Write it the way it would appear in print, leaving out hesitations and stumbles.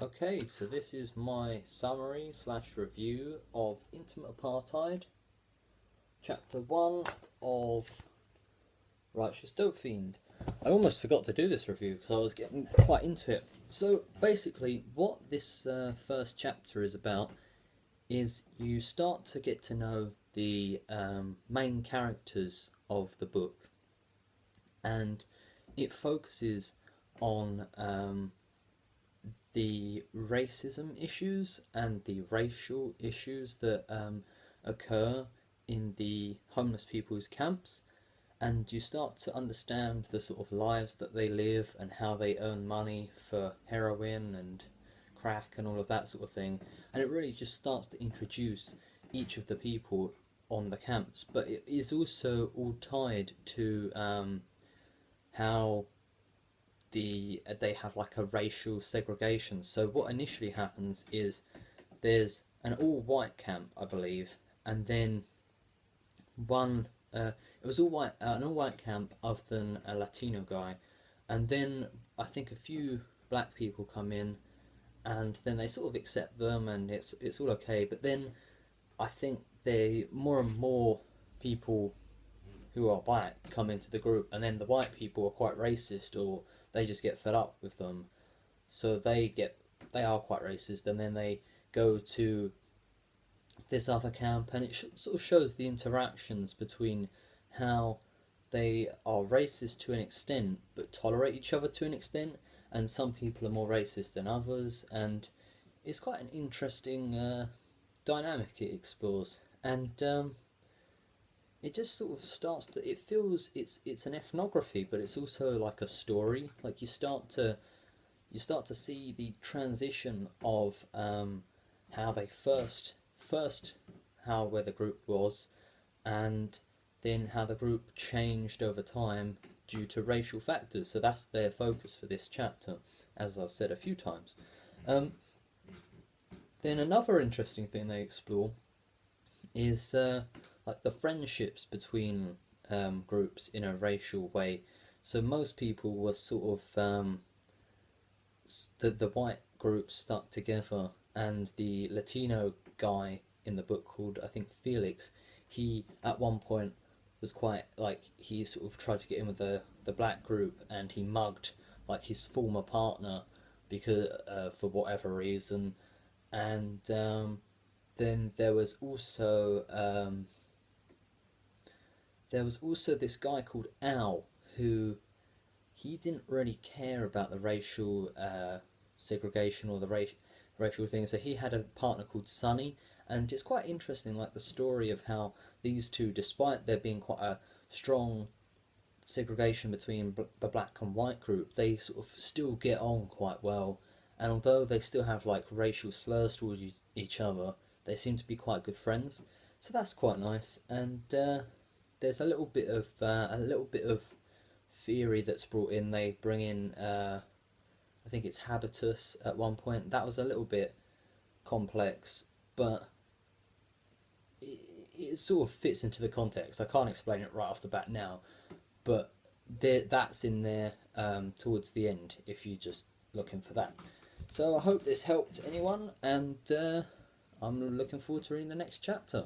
Okay, so this is my summary slash review of Intimate Apartheid, Chapter 1 of Righteous Dopefiend. I almost forgot to do this review because I was getting quite into it. So basically what this first chapter is about is you start to get to know the main characters of the book, and it focuses on the racism issues and the racial issues that occur in the homeless people's camps, and you start to understand the sort of lives that they live and how they earn money for heroin and crack and all of that sort of thing. And it really just starts to introduce each of the people on the camps, but it is also all tied to how they have like a racial segregation. So what initially happens is there's an all-white camp, I believe, and then one it was all white, an all-white camp other than a Latino guy, and then I think a few black people come in, and then they sort of accept them, and it's all okay. But then I think they more and more people who are black come into the group, and then the white people are quite racist, or they just get fed up with them, so they are quite racist, and then they go to this other camp, and it sort of shows the interactions between how they are racist to an extent, but tolerate each other to an extent, and some people are more racist than others, and it's quite an interesting dynamic it explores, and it just sort of starts to, it feels it's an ethnography, but it's also like a story. Like you start to see the transition of how they first how where the group was, and then how the group changed over time due to racial factors. So that's their focus for this chapter, as I've said a few times. Then another interesting thing they explore is like the friendships between groups in a racial way. So most people were sort of the white group stuck together, and the Latino guy in the book, called I think Felix, he at one point was quite like, he sort of tried to get in with the black group, and he mugged like his former partner because for whatever reason. And then there was also this guy called Al, who he didn't really care about the racial segregation or the racial thing. So he had a partner called Sonny, and it's quite interesting, like the story of how these two, despite there being quite a strong segregation between the black and white group, they sort of still get on quite well. And although they still have like racial slurs towards each other, they seem to be quite good friends. So that's quite nice. And there's a little bit of theory that's brought in. They bring in I think it's habitus at one point. That was a little bit complex, but it sort of fits into the context. I can't explain it right off the bat now, but that's in there towards the end if you're just looking for that. So I hope this helped anyone, and I'm looking forward to reading the next chapter.